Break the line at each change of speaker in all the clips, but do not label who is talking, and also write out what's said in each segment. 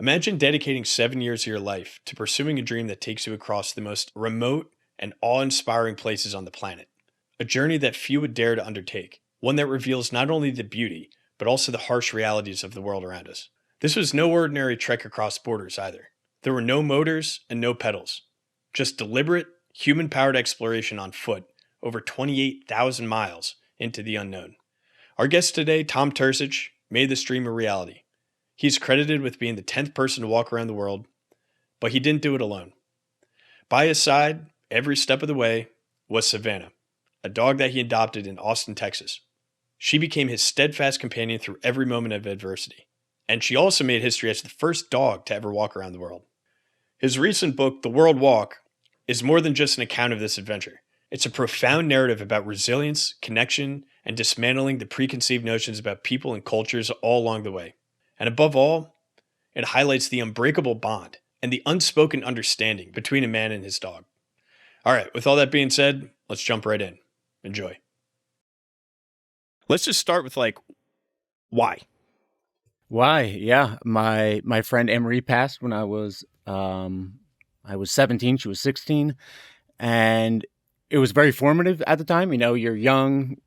Imagine dedicating 7 years of your life to pursuing a dream that takes you across the most remote and awe-inspiring places on the planet. A journey that few would dare to undertake, one that reveals not only the beauty, but also the harsh realities of the world around us. This was no ordinary trek across borders either. There were no motors and no pedals, just deliberate, human-powered exploration on foot over 28,000 miles into the unknown. Our guest today, Tom Turcich, made this dream a reality. He's credited with being the 10th person to walk around the world, but he didn't do it alone. By his side, every step of the way, was Savannah, a dog that he adopted in Austin, Texas. She became his steadfast companion through every moment of adversity, and she also made history as the first dog to ever walk around the world. His recent book, The World Walk, is more than just an account of this adventure. It's a profound narrative about resilience, connection, and dismantling the preconceived notions about people and cultures all along the way. And above all, it highlights the unbreakable bond and the unspoken understanding between a man and his dog. All right, with all that being said, let's jump right in. Enjoy. Let's just start with why?
Why? Yeah, my friend Mori passed when I was 17. She was 16, and it was very formative at the time. You know, you're young.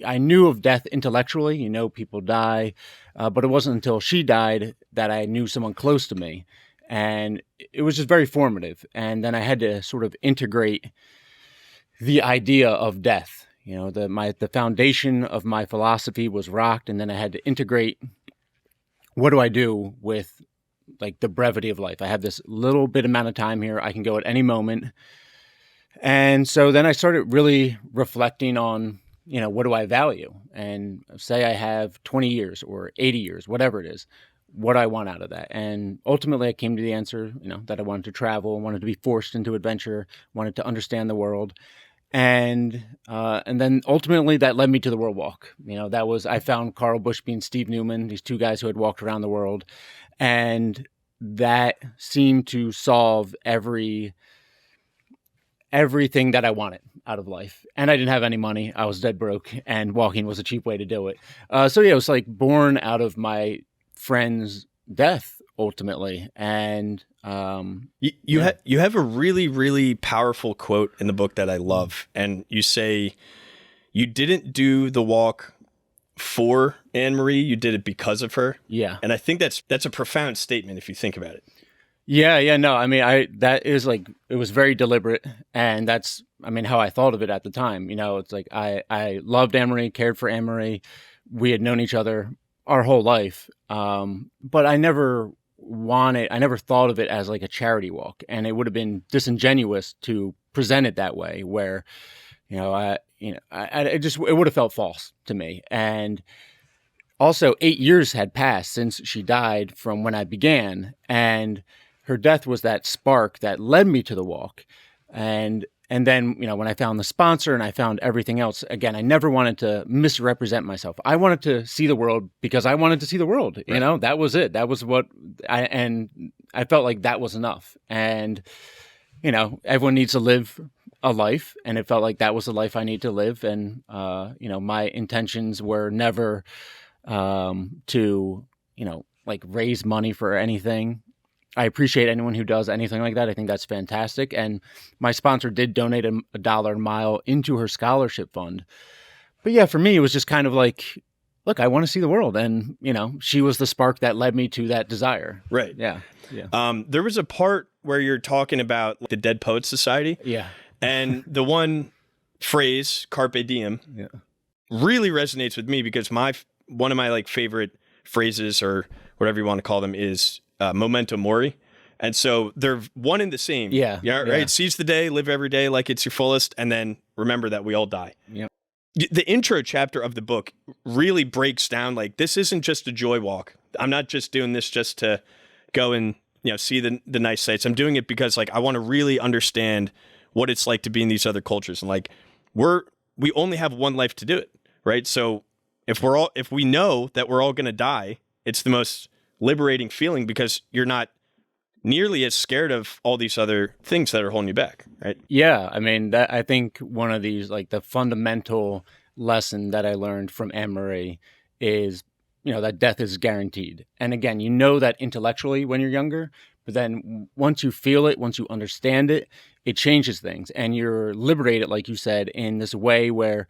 I knew of death intellectually. You know, people die, but it wasn't until she died that I knew someone close to me, and it was just very formative. And then I had to sort of integrate the idea of death. You know, the foundation of my philosophy was rocked, and then I had to integrate, what do I do with the brevity of life? I have this little bit amount of time here. I can go at any moment. And so then I started really reflecting on, what do I value? And say I have 20 years or 80 years, whatever it is, what do I want out of that? And ultimately I came to the answer, that I wanted to travel, wanted to be forced into adventure, wanted to understand the world. And then ultimately that led me to the World Walk. I found Carl Bushby and Steve Newman, these two guys who had walked around the world. And that seemed to solve everything that I wanted out of life. And I didn't have any money. I was dead broke, and walking was a cheap way to do it. It was born out of my friend's death ultimately. And
you have a really, really powerful quote in the book that I love. And you say, you didn't do the walk for Anne-Marie, you did it because of her.
Yeah.
And I think that's a profound statement if you think about it.
Yeah, no, that is it was very deliberate, and that's, how I thought of it at the time. It's I loved Anne-Marie, cared for Anne-Marie. We had known each other our whole life. But I never thought of it as a charity walk, and it would have been disingenuous to present it that way, where, it would have felt false to me. And also 8 years had passed since she died from when I began, and her death was that spark that led me to the walk. And then, when I found the sponsor and I found everything else, again, I never wanted to misrepresent myself. I wanted to see the world because I wanted to see the world. Right. That was it. That was what I felt like that was enough. And, everyone needs to live a life, and it felt like that was the life I need to live. And, my intentions were never to, raise money for anything. I appreciate anyone who does anything like that. I think that's fantastic. And my sponsor did donate $1 a mile into her scholarship fund. But yeah, for me, it was just kind of look, I want to see the world. And, she was the spark that led me to that desire.
Right.
Yeah.
There was a part where you're talking about the Dead Poets Society.
Yeah.
And the one phrase, Carpe Diem, really resonates with me because one of my favorite phrases, or whatever you want to call them, is Memento, Mori. And so they're one and the same.
Yeah.
Right.
Yeah.
Seize the day, live every day like it's your fullest, and then remember that we all die.
Yeah.
The intro chapter of the book really breaks down this isn't just a joy walk. I'm not just doing this just to go and see the nice sights. I'm doing it because I want to really understand what it's like to be in these other cultures. And we only have one life to do it, right? So if we know that we're all going to die, it's the most liberating feeling because you're not nearly as scared of all these other things that are holding you back, right?
Yeah, I think one of these, the fundamental lesson that I learned from Anne-Marie is, that death is guaranteed. And again, you know that intellectually when you're younger, but then once you feel it, once you understand it, it changes things. And you're liberated, like you said, in this way where,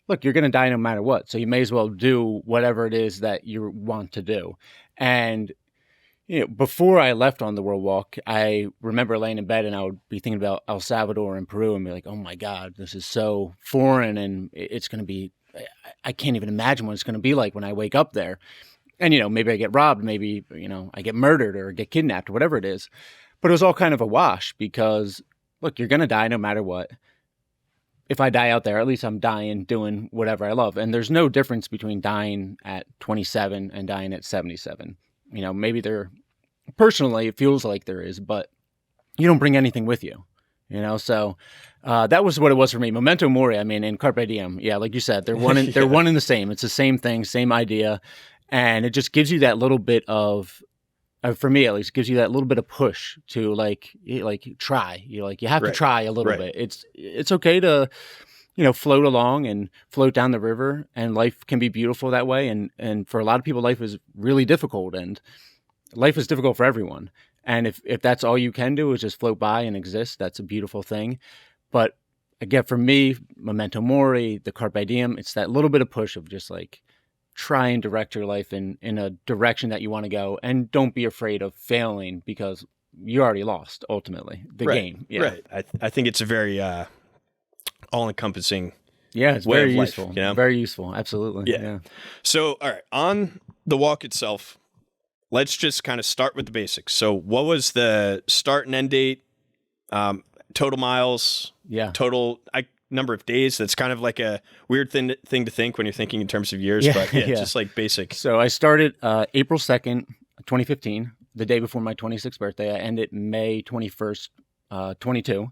look, you're going to die no matter what. So you may as well do whatever it is that you want to do. And before I left on the world walk, I remember laying in bed and I would be thinking about El Salvador and Peru and be like, oh my God, this is so foreign and it's going to be, I can't even imagine what it's going to be like when I wake up there. And, maybe I get robbed, maybe, I get murdered or get kidnapped or whatever it is. But it was all kind of a wash because, look, you're going to die no matter what. If I die out there, at least I'm dying doing whatever I love. And there's no difference between dying at 27 and dying at 77. Maybe personally, it feels like there is, but you don't bring anything with you, So that was what it was for me. Memento Mori, in Carpe Diem. Yeah, like you said, they're one they're one and the same. It's the same thing, same idea. And it just gives you that little bit of, for me at least, gives you that little bit of push to try. You have to try a little bit. It's okay to, float along and float down the river, and life can be beautiful that way. And for a lot of people, life is really difficult, and life is difficult for everyone. And if that's all you can do is just float by and exist, that's a beautiful thing. But again, for me, Memento Mori, the Carpe Diem, it's that little bit of push of just try and direct your life in a direction that you want to go, and don't be afraid of failing because you already lost ultimately the game. Yeah.
Right. I think it's a very all-encompassing
it's
way
very
of
useful.
Life,
Very useful. Absolutely.
Yeah. So, all right, on the walk itself, let's just kind of start with the basics. So what was the start and end date, total miles, total number of days? That's kind of like a weird thing to think when you're thinking in terms of years, but just like basic.
So I started April 2nd, 2015, the day before my 26th birthday. I ended May 21st, 22.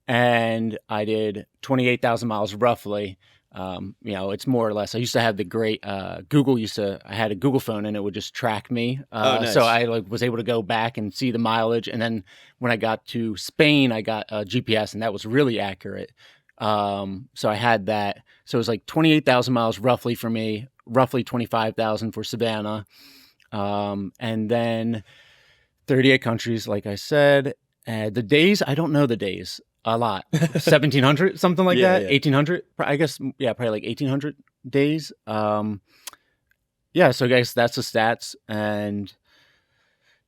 And I did 28,000 miles roughly. It's more or less. I used to have the great Google. I had a Google phone, and it would just track me.
Nice.
So I was able to go back and see the mileage. And then when I got to Spain, I got a GPS, and that was really accurate. So I had that. So it was 28,000 miles roughly for me, roughly 25,000 for Savannah, and then 38 countries, like I said. The days, I don't know the days. A lot. 1,700, something like that. 1,800, I guess. Yeah, probably 1,800 days. So I guess that's the stats. And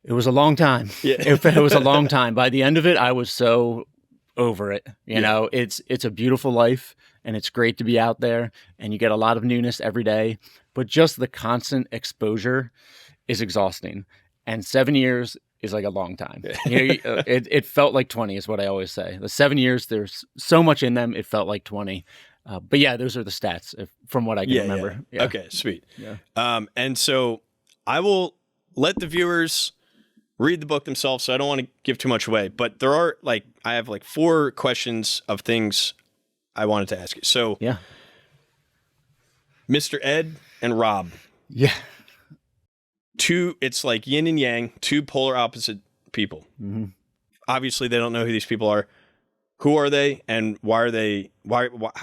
it was a long time.
Yeah.
It was a long time. By the end of it, I was so over it. It's a beautiful life, and it's great to be out there, and you get a lot of newness every day. But just the constant exposure is exhausting. And 7 years is a long time. It felt like 20 is what I always say. The 7 years, there's so much in them. It felt like 20. But yeah, those are the stats from what I can remember.
Yeah. Okay, sweet.
Yeah.
And so I will let the viewers read the book themselves, so I don't want to give too much away. But there are I have 4 questions of things I wanted to ask you. So
yeah,
Mr. Ed and Rob.
Yeah.
It's like yin and yang, 2 polar opposite people.
Mm-hmm.
Obviously, they don't know who these people are. Who are they, and why are they?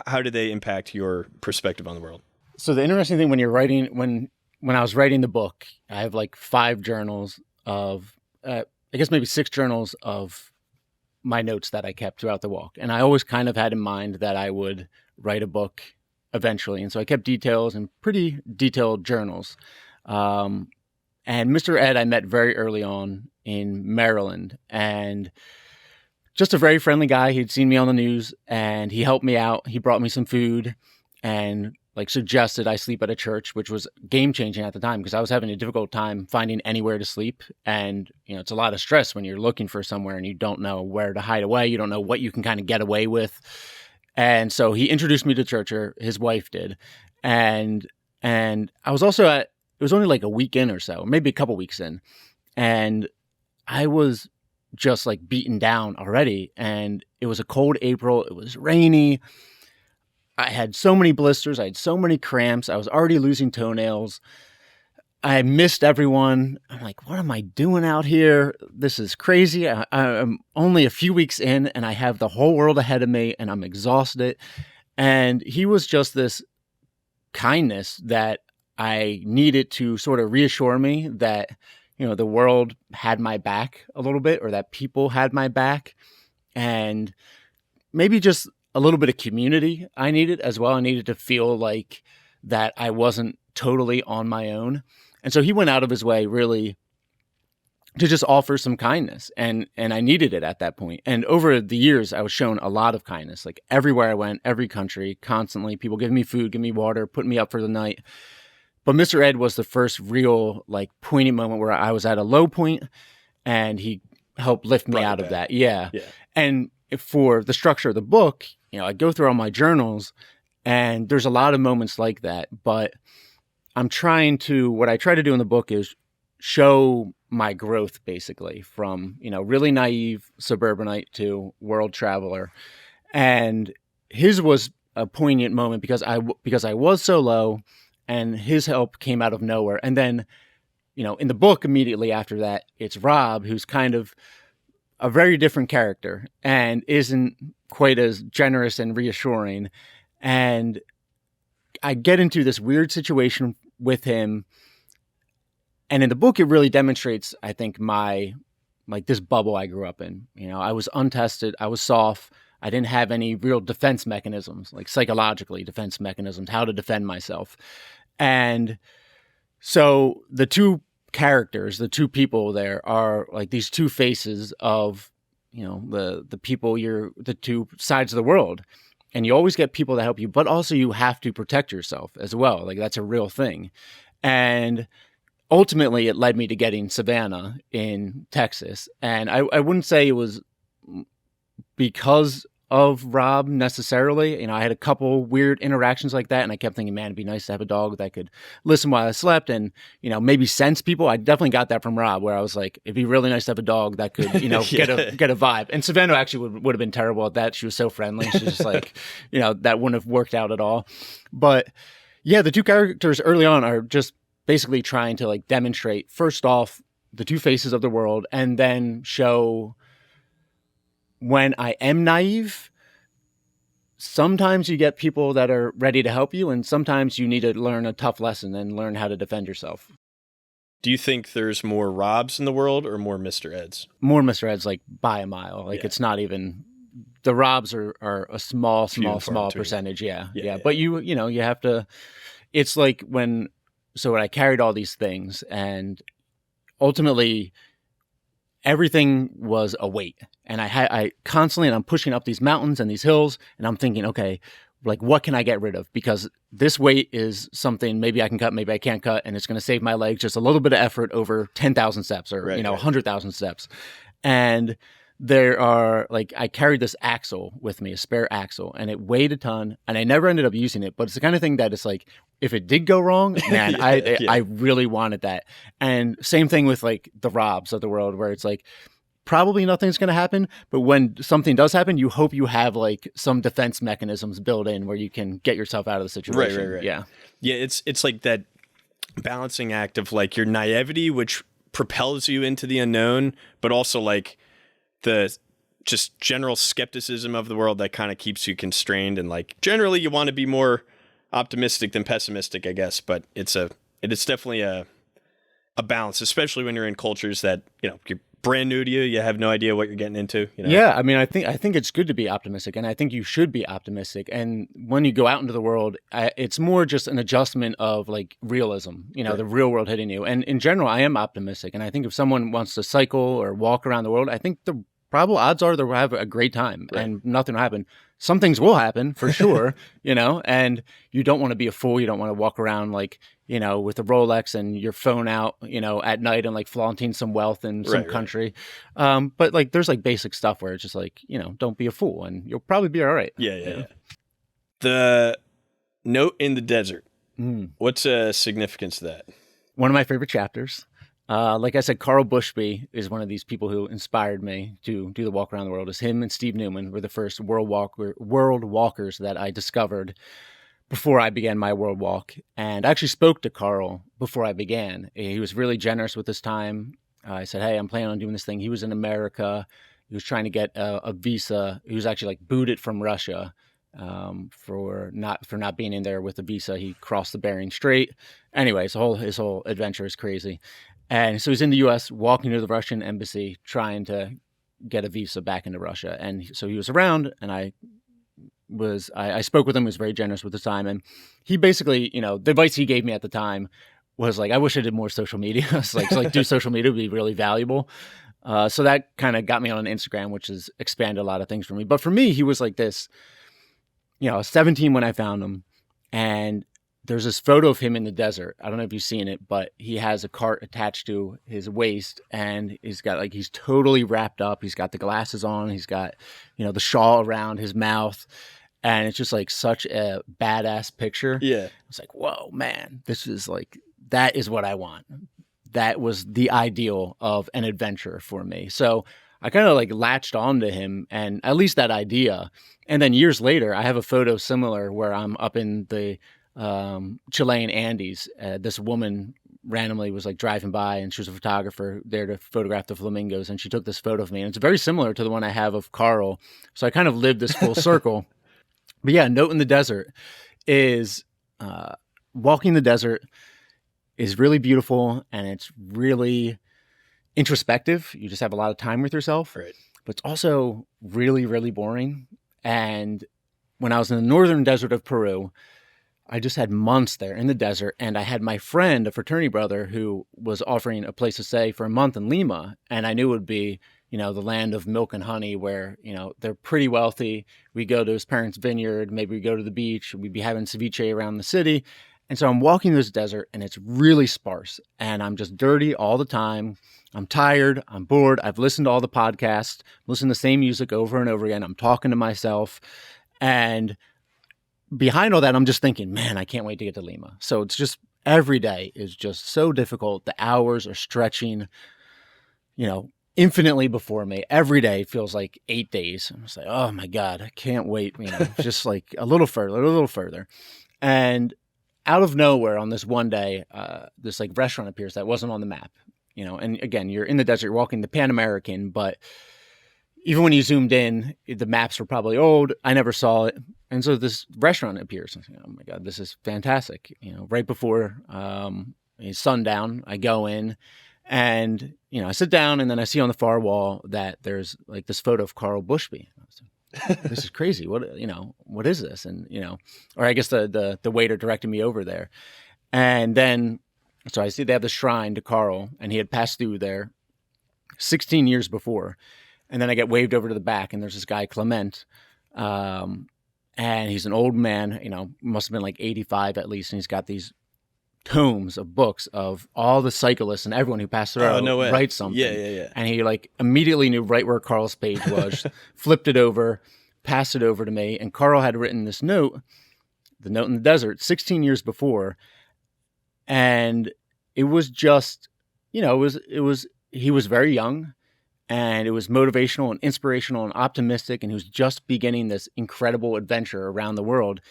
How do they impact your perspective on the world?
So the interesting thing when you're writing, when I was writing the book, I have 5 journals of, I guess maybe 6 journals of my notes that I kept throughout the walk, and I always kind of had in mind that I would write a book eventually, and so I kept details and pretty detailed journals. And Mr. Ed, I met very early on in Maryland, and just a very friendly guy. He'd seen me on the news, and he helped me out. He brought me some food and suggested I sleep at a church, which was game changing at the time because I was having a difficult time finding anywhere to sleep. And, it's a lot of stress when you're looking for somewhere and you don't know where to hide away. You don't know what you can kind of get away with. And so he introduced me to church, or his wife did. And I was also it was only a week in or so, maybe a couple weeks in. And I was just beaten down already. And it was a cold April. It was rainy. I had so many blisters. I had so many cramps. I was already losing toenails. I missed everyone. I'm like, what am I doing out here? This is crazy. I'm only a few weeks in, and I have the whole world ahead of me, and I'm exhausted. And he was just this kindness that I needed to sort of reassure me that, the world had my back a little bit, or that people had my back, and maybe just a little bit of community I needed as well. I needed to feel like that I wasn't totally on my own. And so he went out of his way really to just offer some kindness, and I needed it at that point. And over the years, I was shown a lot of kindness, like everywhere I went, every country, constantly, people giving me food, giving me water, putting me up for the night. But Mr. Ed was the first real, like, poignant moment where I was at a low point, and he helped lift me out of that. Yeah. And for the structure of the book, I go through all my journals, and there's a lot of moments like that. But what I try to do in the book is show my growth, basically, from, really naive suburbanite to world traveler. And his was a poignant moment because I was so low, and his help came out of nowhere. And then, in the book immediately after that, it's Rob, who's kind of a very different character and isn't quite as generous and reassuring. And I get into this weird situation with him. And in the book, it really demonstrates, I think, this bubble I grew up in. I was untested. I was soft. I didn't have any real defense mechanisms, like psychologically defense mechanisms, how to defend myself. And so the two characters, the two people there are like these two faces of, the people, the two sides of the world. And you always get people that help you, but also you have to protect yourself as well. Like, that's a real thing. And ultimately it led me to getting Savannah in Texas. And I wouldn't say it was because of Rob necessarily. I had a couple weird interactions like that, and I kept thinking, man, it'd be nice to have a dog that could listen while I slept and, maybe sense people. I definitely got that from Rob, where I was like, it'd be really nice to have a dog that could, get a vibe. And Savannah actually would have been terrible at that. She was so friendly. She's just like, that wouldn't have worked out at all. But yeah, the two characters early on are just basically trying to, like, demonstrate, first off, the two faces of the world, and then show when I am naive, sometimes you get people that are ready to help you, and sometimes you need to learn a tough lesson and learn how to defend yourself.
Do you think there's more Robs in the world or more Mr. Eds?
More Mr. Eds, like, by a mile. Like, It's not even... The Robs are a small percentage, yeah. But you have to... It's like when I carried all these things, and ultimately everything was a weight. And I constantly, and I'm pushing up these mountains and these hills, and I'm thinking, okay, like, what can I get rid of? Because this weight is something maybe I can cut, maybe I can't cut, and it's going to save my legs just a little bit of effort over 10,000 steps or, 100,000 steps. And there are, like, I carried this axle with me, a spare axle, and it weighed a ton, and I never ended up using it. But it's the kind of thing that it's like, if it did go wrong, man, I really wanted that. And same thing with, like, the Robs of the world, where it's like, probably nothing's going to happen, but when something does happen, you hope you have, like, some defense mechanisms built in where you can get yourself out of the situation.
Right.
Yeah.
It's like that balancing act of, like, your naivety, which propels you into the unknown, but also, like, the just general skepticism of the world that kind of keeps you constrained. And, like, generally you want to be more optimistic than pessimistic, I guess, but it is definitely a balance, especially when you're in cultures that, you're brand new to you. You have no idea what you're getting into.
Yeah, I mean, I think it's good to be optimistic, and I think you should be optimistic. And when you go out into the world, it's more just an adjustment of, like, realism, right. The real world hitting you. And in general, I am optimistic. And I think if someone wants to cycle or walk around the world, I think the probable odds are they'll have a great time, right. And nothing will happen. Some things will happen for sure, and you don't want to be a fool. You don't want to walk around, like, with a Rolex and your phone out, at night and, like, flaunting some wealth in some country. But, like, there's, like, basic stuff where it's just like, don't be a fool and you'll probably be all right.
Yeah. The note in the desert. What's a significance to that?
One of my favorite chapters. Like I said, Carl Bushby is one of these people who inspired me to do the walk around the world. It's him and Steve Newman were the first world walkers that I discovered before I began my world walk. And I actually spoke to Carl before I began. He was really generous with his time. I said, hey, I'm planning on doing this thing. He was in America. He was trying to get a visa. He was actually, like, booted from Russia for not being in there with a visa. He crossed the Bering Strait. Anyways, his whole adventure is crazy. And so he's in the U.S. walking to the Russian embassy trying to get a visa back into Russia. And so he was around, and I spoke with him. He was very generous with his time, and he basically, the advice he gave me at the time was like, I wish I did more social media. It's like do social media would be really valuable. So that kind of got me on Instagram, which has expanded a lot of things for me. But for me, he was like this. I was 17 when I found him, and there's this photo of him in the desert. I don't know if you've seen it, but he has a cart attached to his waist, and he's totally wrapped up. He's got the glasses on. He's got, the shawl around his mouth. And it's just like such a badass picture.
Yeah.
It's like, whoa, man, that is what I want. That was the ideal of an adventure for me. So I kind of like latched onto him and at least that idea. And then years later, I have a photo similar where I'm up in the Chilean Andes. This woman randomly was like driving by, and she was a photographer there to photograph the flamingos. And she took this photo of me, and it's very similar to the one I have of Carl. So I kind of lived this full circle. But yeah, Note in the Desert is walking the desert is really beautiful, and it's really introspective. You just have a lot of time with yourself.
Right.
But it's also really, really boring. And when I was in the northern desert of Peru, I just had months there in the desert, and I had my friend, a fraternity brother, who was offering a place to stay for a month in Lima, and I knew it would be, the land of milk and honey where, they're pretty wealthy. We go to his parents' vineyard, maybe we go to the beach, we'd be having ceviche around the city. And so I'm walking this desert, and it's really sparse, and I'm just dirty all the time. I'm tired, I'm bored, I've listened to all the podcasts, listened to the same music over and over again. I'm talking to myself, and behind all that, I'm just thinking, man, I can't wait to get to Lima. So it's just every day is just so difficult. The hours are stretching, infinitely before me. Every day feels like 8 days. I'm just like, oh my God, I can't wait. Just like a little further. And out of nowhere on this one day, this like restaurant appears that wasn't on the map, and again, you're in the desert, you're walking the Pan American, but even when you zoomed in, the maps were probably old. I never saw it. And so this restaurant appears. I think, oh my God, this is fantastic. Right before sundown, I go in and, I sit down, and then I see on the far wall that there's like this photo of Carl Bushby. I was like, this is crazy. What is this? And, or I guess the waiter directed me over there. And then, so I see they have the shrine to Carl, and he had passed through there 16 years before. And then I get waved over to the back, and there's this guy, Clement, and he's an old man, must have been like 85 at least, and he's got these tomes of books of all the cyclists and everyone who passed through writes something.
Yeah.
And he like immediately knew right where Carl's page was, flipped it over, passed it over to me, and Carl had written this note, the Note in the Desert, 16 years before, and it was just, he was very young. And it was motivational and inspirational and optimistic. And he was just beginning this incredible adventure around the world.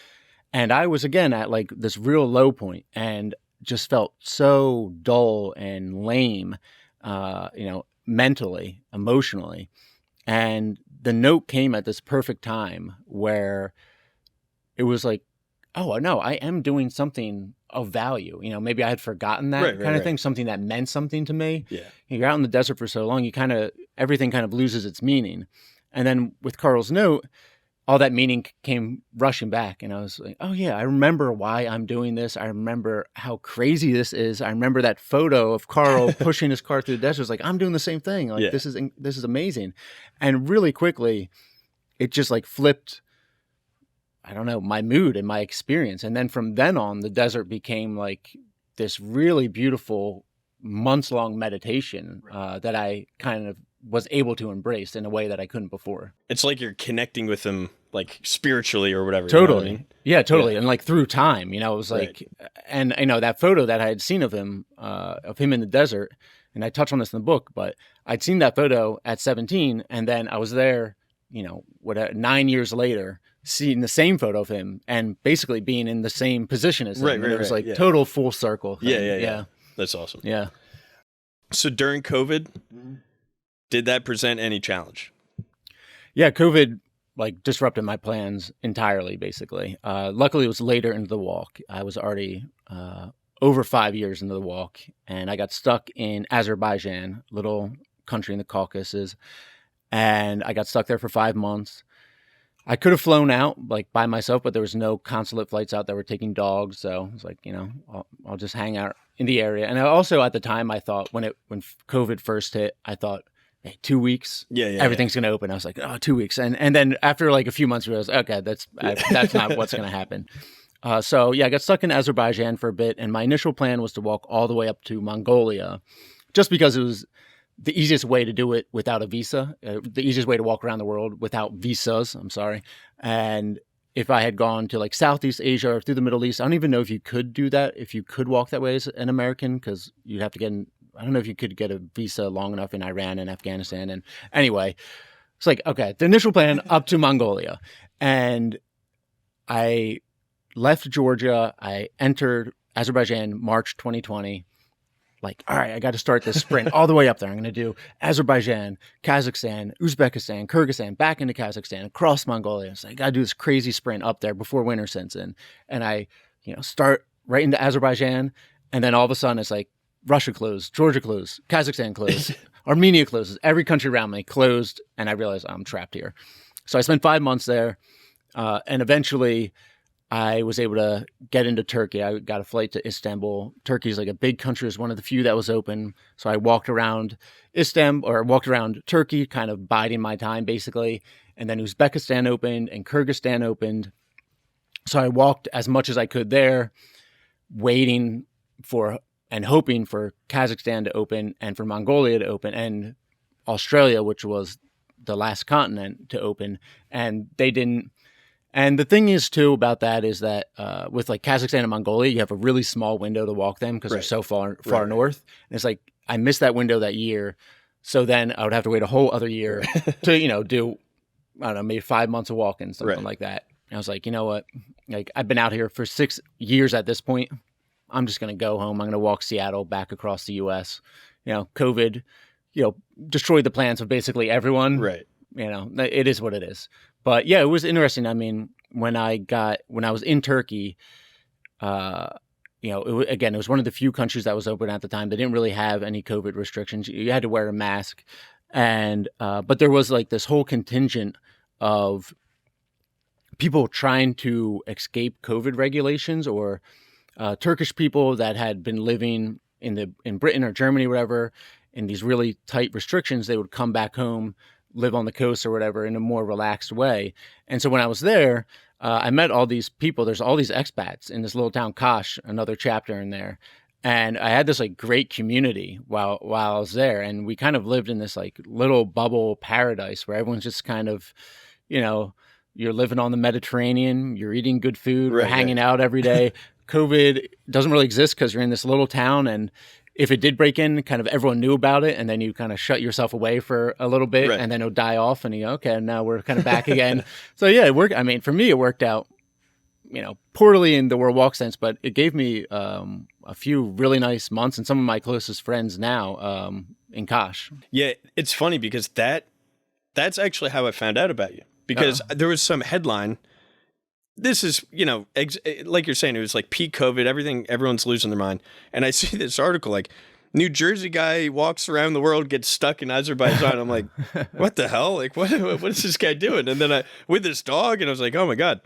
And I was, again, at like this real low point and just felt so dull and lame, mentally, emotionally. And the note came at this perfect time where it was like, oh, no, I am doing something of value. Maybe I had forgotten that kind of thing, something that meant something to me.
Yeah.
You're out in the desert for so long, everything kind of loses its meaning. And then with Carl's note, all that meaning came rushing back. And I was like, oh yeah, I remember why I'm doing this. I remember how crazy this is. I remember that photo of Carl pushing his car through the desert. It was like, I'm doing the same thing. Like, this is amazing. And really quickly, it just like flipped, I don't know, my mood and my experience. And then from then on, the desert became like this really beautiful months-long meditation that I kind of was able to embrace in a way that I couldn't before.
It's like you're connecting with him like spiritually or whatever.
Totally.
You know what I mean?
Yeah, totally. Yeah. And like through time, it was like, and that photo that I had seen of him in the desert, and I touch on this in the book, but I'd seen that photo at 17, and then I was there, 9 years later, seeing the same photo of him and basically being in the same position as him.
Right,
and it was like
yeah.
total full circle thing.
Yeah. That's awesome.
Yeah.
So during COVID, did that present any challenge?
Yeah, COVID like disrupted my plans entirely, basically. Luckily, it was later into the walk. I was already over 5 years into the walk, and I got stuck in Azerbaijan, little country in the Caucasus, and I got stuck there for 5 months. I could have flown out like by myself, but there was no consulate flights out that were taking dogs. So I was like, I'll just hang out in the area. And I also at the time, I thought when COVID first hit, I thought, hey, 2 weeks, everything's going to open. I was like, oh, 2 weeks. And then after like a few months, I realized, okay, that's not what's going to happen. So I got stuck in Azerbaijan for a bit. And my initial plan was to walk all the way up to Mongolia, just because it was the easiest way to do it without a visa, the easiest way to walk around the world without visas. I'm sorry. And if I had gone to like Southeast Asia or through the Middle East, I don't even know if you could do that, if you could walk that way as an American, because you'd have to I don't know if you could get a visa long enough in Iran and Afghanistan. And anyway, it's like, okay, the initial plan up to Mongolia. And I left Georgia. I entered Azerbaijan March 2020. Like, all right, I got to start this sprint all the way up there. I'm going to do Azerbaijan, Kazakhstan, Uzbekistan, Kyrgyzstan, back into Kazakhstan, across Mongolia. So I got to do this crazy sprint up there before winter sets in. And I, start right into Azerbaijan. And then all of a sudden it's like Russia closed, Georgia closed, Kazakhstan closed, Armenia closes, every country around me closed. And I realized I'm trapped here. So I spent 5 months there. And eventually I was able to get into Turkey. I got a flight to Istanbul. Turkey is like a big country. It was one of the few that was open. So I walked around Turkey, kind of biding my time basically. And then Uzbekistan opened and Kyrgyzstan opened. So I walked as much as I could there, waiting for and hoping for Kazakhstan to open and for Mongolia to open and Australia, which was the last continent to open. And they didn't. And the thing is, too, about that is that with like Kazakhstan and Mongolia, you have a really small window to walk them because they're so far north. And it's like I missed that window that year. So then I would have to wait a whole other year to, do, I don't know, maybe 5 months of walking, something like that. And I was like, you know what? Like I've been out here for 6 years at this point. I'm just going to go home. I'm going to walk Seattle back across the U.S. COVID, destroyed the plans of basically everyone.
Right.
It is what it is. But yeah, it was interesting. I mean, when I was in Turkey, it was one of the few countries that was open at the time. They didn't really have any COVID restrictions. You had to wear a mask. And, but there was like this whole contingent of people trying to escape COVID regulations or Turkish people that had been living in Britain or Germany, or whatever, in these really tight restrictions. They would come back home, live on the coast or whatever in a more relaxed way. And so when I was there, I met all these people. There's all these expats in this little town, Kash, another chapter in there. And I had this like great community while I was there. And we kind of lived in this like little bubble paradise where everyone's just kind of, you're living on the Mediterranean, you're eating good food, we're hanging out every day. COVID doesn't really exist because you're in this little town, and if it did break in, kind of everyone knew about it, and then you kind of shut yourself away for a little bit, and then it'll die off, and okay, now we're kind of back again. So yeah, it worked. I mean, for me, it worked out, poorly in the World Walk sense, but it gave me a few really nice months, and some of my closest friends now in Kash.
Yeah, it's funny because that's actually how I found out about you, because there was some headline. This is, like you're saying, it was like peak COVID, everyone's losing their mind. And I see this article, like, New Jersey guy walks around the world, gets stuck in Azerbaijan. I'm like, what the hell? Like, what is this guy doing? And then with this dog, and I was like, oh my God.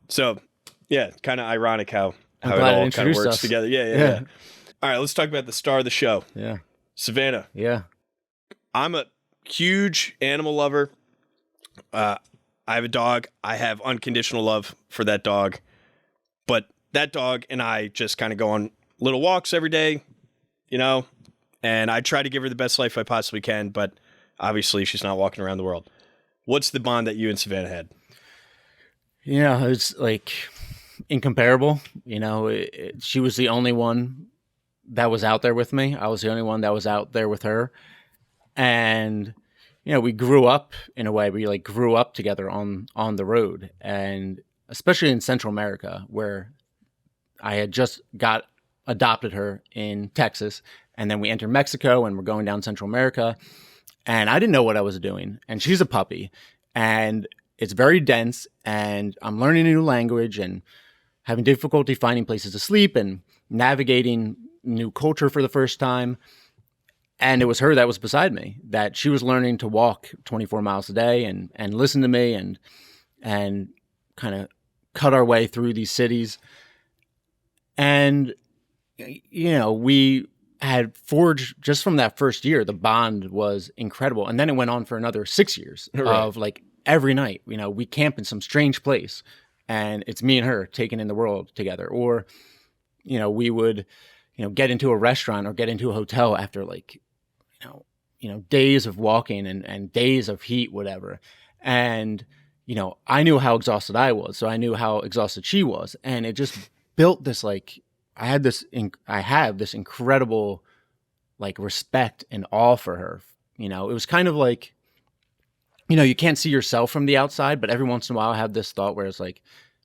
So yeah, kind of ironic how it all kind of works together. Yeah. All right, let's talk about the star of the show.
Yeah.
Savannah.
Yeah.
I'm a huge animal lover. I have a dog. I have unconditional love for that dog. But that dog and I just kind of go on little walks every day, and I try to give her the best life I possibly can, but obviously she's not walking around the world. What's the bond that you and Savannah had?
It's like incomparable. She was the only one that was out there with me. I was the only one that was out there with her. And we grew up in a way. We like grew up together on the road, and especially in Central America, where I had just adopted her in Texas, and then we entered Mexico, and we're going down Central America, and I didn't know what I was doing. And she's a puppy, and it's very dense, and I'm learning a new language and having difficulty finding places to sleep and navigating new culture for the first time. And it was her that was beside me, that she was learning to walk 24 miles a day and listen to me and kind of cut our way through these cities. And, we had forged just from that first year, the bond was incredible. And then it went on for another 6 years of like every night, we camp in some strange place and it's me and her taking in the world together. Or, we would, get into a restaurant or get into a hotel after like, days of walking and days of heat, whatever. And, I knew how exhausted I was. So I knew how exhausted she was. And it just built this, like, I have this incredible, like, respect and awe for her. It was kind of like, you can't see yourself from the outside, but every once in a while I have this thought where it's like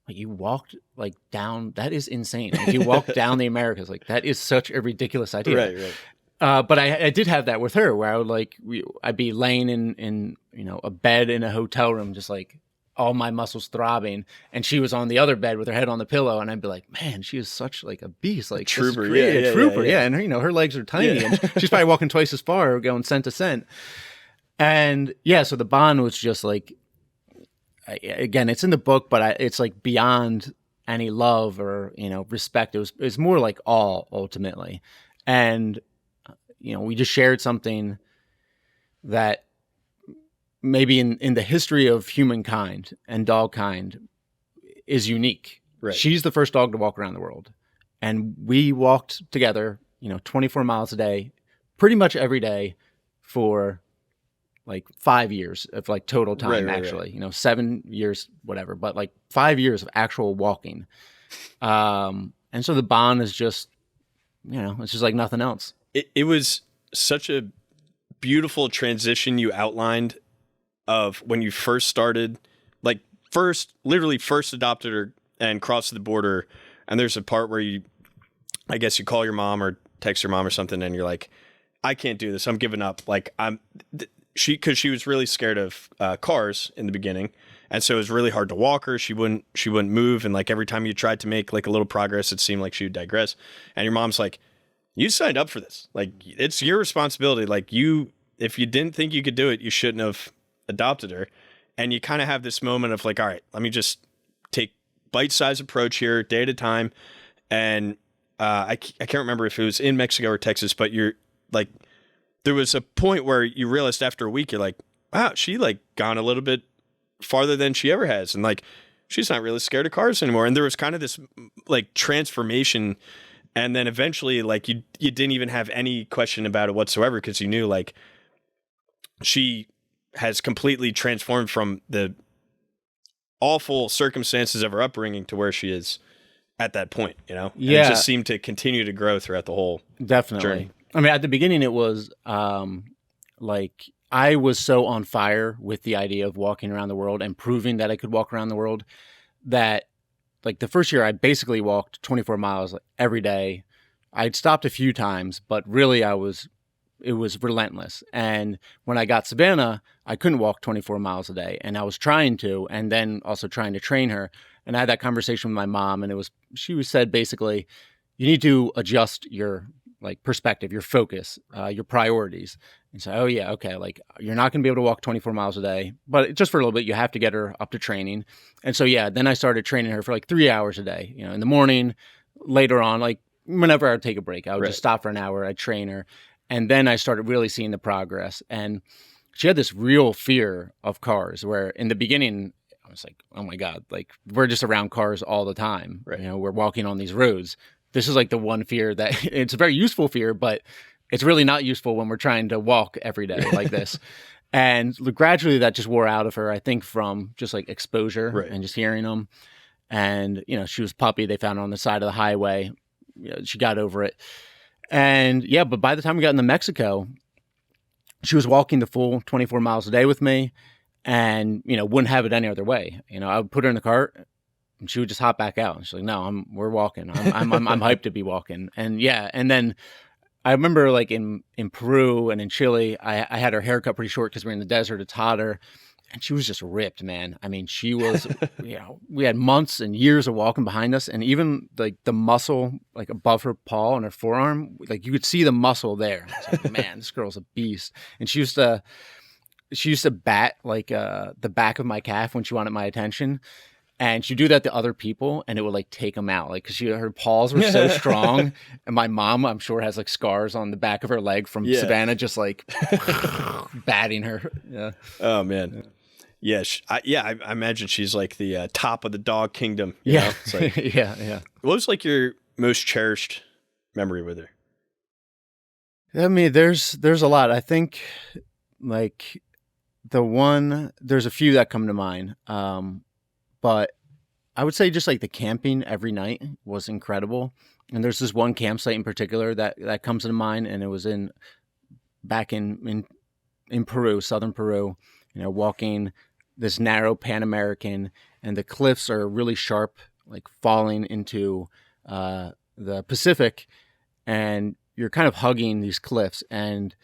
you walked like down, that is insane. Like you walked down the Americas, like that is such a ridiculous idea.
Right.
But I did have that with her, where I would I'd be laying in a bed in a hotel room, just like all my muscles throbbing, and she was on the other bed with her head on the pillow, and I'd be like, man, she is such like a beast, like
trooper,
trooper, yeah. And her legs are tiny, and she's probably walking twice as far, going scent to scent. And yeah, so the bond was just like, again, it's in the book, but it's like beyond any love or respect. It's more like awe ultimately, and we just shared something that maybe in the history of humankind and dogkind is unique.
Right.
She's the first dog to walk around the world. And we walked together, 24 miles a day, pretty much every day for like 5 years of like total time, actually. 7 years, whatever, but like 5 years of actual walking. And so the bond is just, it's just like nothing else.
It was such a beautiful transition you outlined of when you first started, like literally first adopted her and crossed the border. And there's a part where I guess you call your mom or text your mom or something, and you're like, I can't do this. I'm giving up. Like because she was really scared of cars in the beginning. And so it was really hard to walk her. She wouldn't move. And like every time you tried to make like a little progress, it seemed like she would digress. And your mom's like, you signed up for this. Like, it's your responsibility. Like, if you didn't think you could do it, you shouldn't have adopted her. And you kind of have this moment of like, all right, let me just take bite-sized approach here, day at a time. And I can't remember if it was in Mexico or Texas, but you're like, there was a point where you realized after a week, you're like, wow, she like gone a little bit farther than she ever has. And like, she's not really scared of cars anymore. And there was kind of this like transformation. And then eventually, like, you didn't even have any question about it whatsoever, because you knew, like, she has completely transformed from the awful circumstances of her upbringing to where she is at that point, Yeah. And it just seemed to continue to grow throughout the whole journey.
I mean, at the beginning, it was, like, I was so on fire with the idea of walking around the world and proving that I could walk around the world that, like, the first year I basically walked 24 miles every day. I'd stopped a few times, but really it was relentless. And when I got Savannah, I couldn't walk 24 miles a day, and I was trying to, and then also trying to train her. And I had that conversation with my mom, and she said basically, you need to adjust your like perspective, your focus, your priorities. And so, oh yeah, okay, like you're not gonna be able to walk 24 miles a day, but just for a little bit, you have to get her up to training. And so, yeah, then I started training her for like 3 hours a day, in the morning, later on, like whenever I would take a break, I would just stop for an hour, I'd train her. And then I started really seeing the progress. And she had this real fear of cars, where in the beginning, I was like, oh my God, like we're just around cars all the time. Right. We're walking on these roads. This is like the one fear that it's a very useful fear, but it's really not useful when we're trying to walk every day like this. And gradually that just wore out of her, I think, from just like exposure and just hearing them. And, she was a puppy. They found her on the side of the highway. She got over it. And yeah, but by the time we got into Mexico, she was walking the full 24 miles a day with me, and, wouldn't have it any other way. I would put her in the cart and she would just hop back out. And she's like, no, we're walking. I'm hyped to be walking. And yeah. And then I remember like in Peru and in Chile, I had her hair cut pretty short because we were in the desert. It's hotter. and she was just ripped, man. I mean, she was, we had months and years of walking behind us, and even like the muscle, like above her paw and her forearm, like you could see the muscle there. It's like, man, this girl's a beast. And she used to bat like the back of my calf when she wanted my attention. And she'd do that to other people, and it would like take them out, like because her paws were so strong. And my mom, I'm sure, has like scars on the back of her leg from Savannah just like batting her. Yeah.
Oh man. Yeah. I imagine she's like the top of the dog kingdom. You
Yeah.
know? It's like,
Yeah.
what was like your most cherished memory with her?
I mean, there's a lot. I think like there's a few that come to mind. But I would say just like the camping every night was incredible. And there's this one campsite in particular that comes to mind, and it was back in Peru, southern Peru, walking this narrow Pan American, and the cliffs are really sharp, like falling into the Pacific, and you're kind of hugging these cliffs. And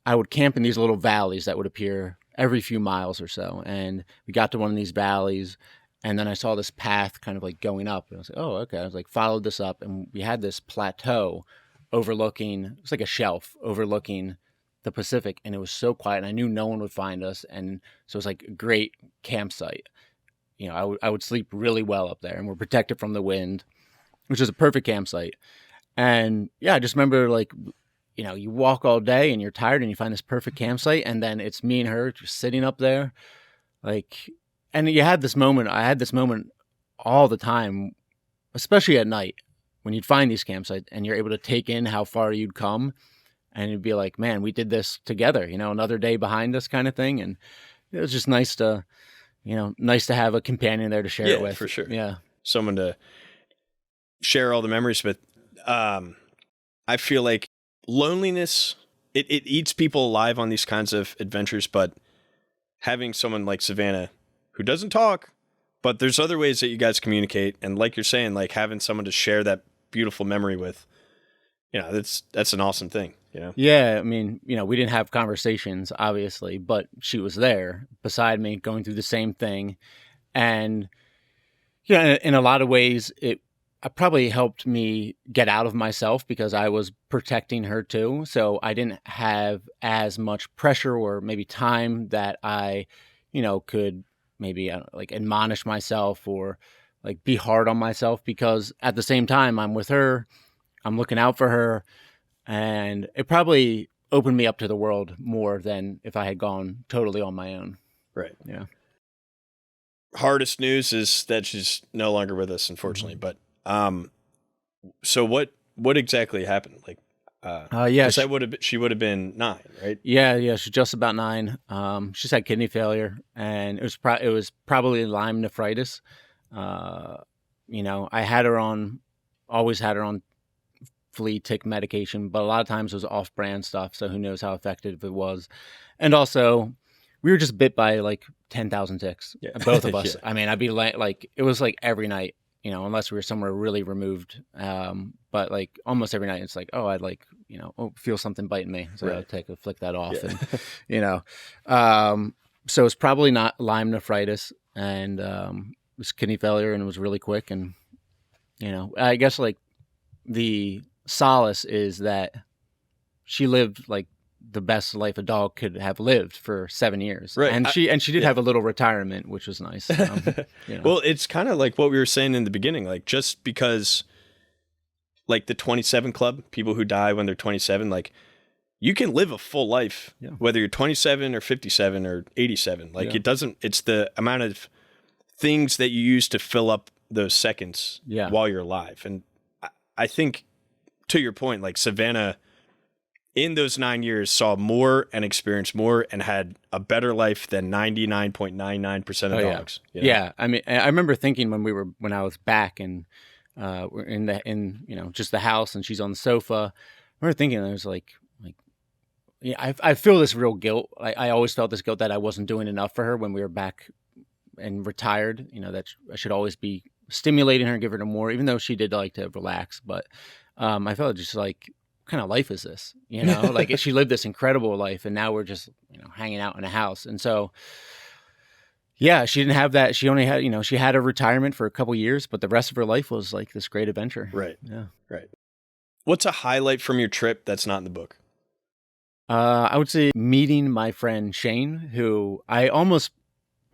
I would camp in these little valleys that would appear every few miles or so. And we got to one of these valleys, and then I saw this path kind of like going up, and I was like, oh, okay. I was like, followed this up, and we had this plateau overlooking, it was like a shelf overlooking the Pacific, and it was so quiet, and I knew no one would find us. And so it was like a great campsite. I would sleep really well up there, and we're protected from the wind, which is a perfect campsite. And yeah, I just remember like, you walk all day and you're tired, and you find this perfect campsite, and then it's me and her just sitting up there, like. And I had this moment all the time, especially at night, when you'd find these campsites and you're able to take in how far you'd come, and you'd be like, man, we did this together, another day behind us kind of thing. And it was just nice to have a companion there to share it with.
For sure.
Yeah.
Someone to share all the memories with. I feel like loneliness, it eats people alive on these kinds of adventures, but having someone like Savannah who doesn't talk, but there's other ways that you guys communicate. And like you're saying, like having someone to share that beautiful memory with, that's an awesome thing,
Yeah. I mean, we didn't have conversations, obviously, but she was there beside me going through the same thing. And, in a lot of ways, it probably helped me get out of myself because I was protecting her too. So I didn't have as much pressure or maybe time that I, could maybe like admonish myself or like be hard on myself, because at the same time I'm with her, I'm looking out for her, and it probably opened me up to the world more than if I had gone totally on my own.
Right.
Yeah.
Hardest news is that she's no longer with us, unfortunately. But so what exactly happened? Like,
yeah,
she would have been 9, right?
Yeah, she's just about 9. She's had kidney failure, and it was probably Lyme nephritis. I always had her on flea tick medication, but a lot of times it was off-brand stuff, so who knows how effective it was. And also, we were just bit by like 10,000 ticks, both of us. Yeah. I mean, I'd be like, it was like every night, unless we were somewhere really removed. But like almost every night, it's like, oh, I'd like, feel something biting me. So
right.
I'd flick that off. Yeah. And, so it's probably not Lyme nephritis, and it was kidney failure, and it was really quick. And, I guess like the solace is that she lived like the best life a dog could have lived for 7 years.
Right.
And she did have a little retirement, which was nice.
Well, it's kind of like what we were saying in the beginning, like just because like the 27 club, people who die when they're 27, like you can live a full life, whether you're 27 or 57 or 87. Like it's the amount of things that you use to fill up those seconds while you're alive. And I think to your point, like Savannah in those 9 years saw more and experienced more and had a better life than 99.99% of dogs.
Yeah. I mean, I remember thinking when I was back and we're in just the house, and she's on the sofa, I remember thinking, I was like, I feel this real guilt. I always felt this guilt that I wasn't doing enough for her when we were back and retired, that I should always be stimulating her, give her more, even though she did like to relax. But I felt just like, what kind of life is this? Like she lived this incredible life, and now we're just, hanging out in a house. And so Yeah, she didn't have that. She only had, she had a retirement for a couple years, but the rest of her life was like this great adventure.
Right.
Yeah.
Right. What's a highlight from your trip that's not in the book?
I would say meeting my friend Shane, who I almost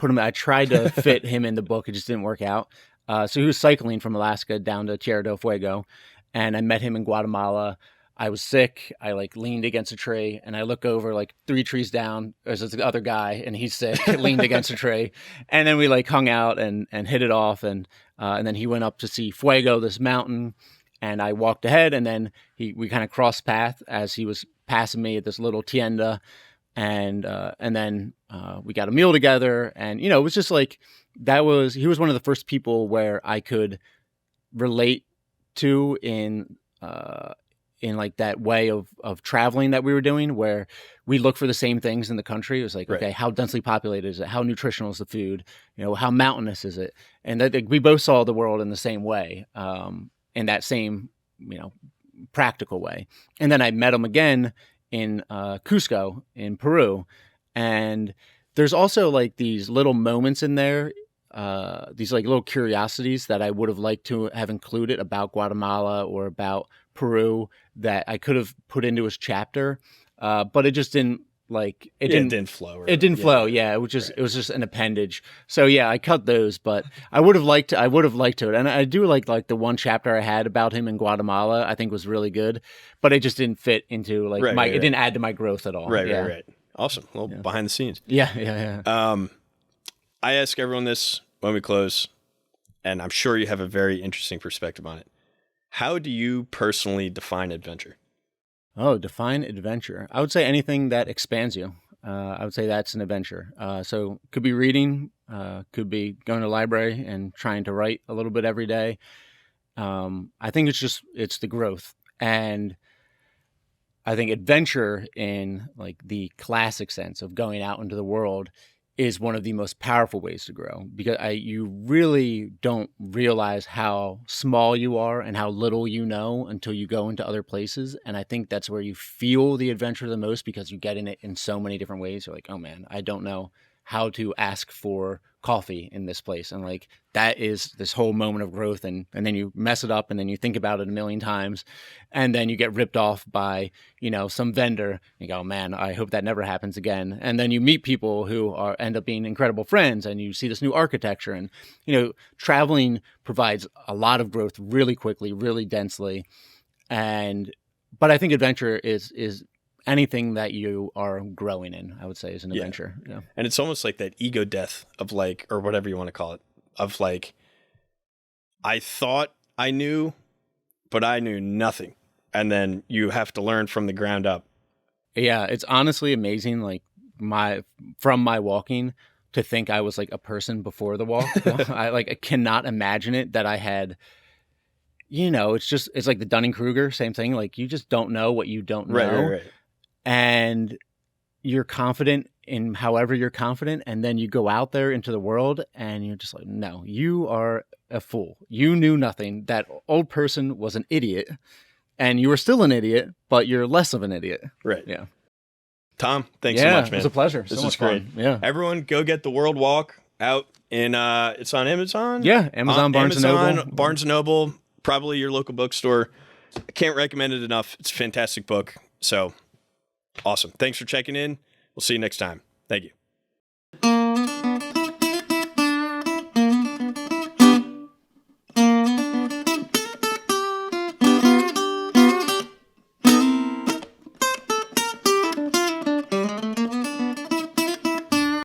I tried to fit him in the book. It just didn't work out. So he was cycling from Alaska down to Tierra del Fuego, and I met him in Guatemala. I was sick. I like leaned against a tree, and I look over like 3 trees down. There's this other guy, and he's sick, leaned against a tree, and then we like hung out and hit it off, and then he went up to see Fuego, this mountain, and I walked ahead, and then we kind of crossed path as he was passing me at this little tienda, and then we got a meal together, and it was just like he was one of the first people where I could relate to in like that way of traveling that we were doing, where we look for the same things in the country. It was like, okay, how densely populated is it? How nutritional is the food? How mountainous is it? And that we both saw the world in the same way, in that same, practical way. And then I met him again in Cusco in Peru. And there's also like these little moments in there, these like little curiosities that I would have liked to have included about Guatemala or about Peru that I could have put into his chapter, but it just didn't it didn't flow. It didn't flow. Yeah, it was just an appendage. So yeah, I cut those, but I would have liked to. And I do like the one chapter I had about him in Guatemala. I think was really good, but it just didn't fit into it didn't add to my growth at all.
Right. Awesome. Well, behind the scenes.
Yeah.
I ask everyone this when we close, and I'm sure you have a very interesting perspective on it. How do you personally define adventure?
Oh, define adventure. I would say anything that expands you. I would say that's an adventure. So could be reading, could be going to the library and trying to write a little bit every day. I think it's the growth. And I think adventure in like the classic sense of going out into the world is one of the most powerful ways to grow, because you really don't realize how small you are and how little you know until you go into other places. And I think that's where you feel the adventure the most, because you get in it in so many different ways. You're like, oh man, I don't know how to ask for coffee in this place. And like, that is this whole moment of growth. And then you mess it up, and then you think about it a million times, and then you get ripped off by, some vendor. You go, man, I hope that never happens again. And then you meet people who end up being incredible friends, and you see this new architecture, and, traveling provides a lot of growth really quickly, really densely. But I think adventure is anything that you are growing in, I would say, is an adventure. Yeah.
And it's almost like that ego death of like, or whatever you want to call it, of like, I thought I knew, but I knew nothing. And then you have to learn from the ground up.
Yeah. It's honestly amazing. Like from my walking to think I was like a person before the walk. I cannot imagine it that I had, it's like the Dunning-Kruger, same thing. Like you just don't know what you don't know.
Right.
And you're confident in however you're confident, and then you go out there into the world and you're just like, no, you are a fool. You knew nothing. That old person was an idiot, and you were still an idiot, but you're less of an idiot.
Right.
Yeah.
Tom, thanks so much, man.
It was a pleasure.
This is great.
Yeah.
Everyone go get The World Walk out in, it's on Amazon?
Yeah. Amazon, Barnes & Noble.
Barnes & Noble, probably your local bookstore. I can't recommend it enough. It's a fantastic book. So awesome. Thanks for checking in. We'll see you next time. Thank you.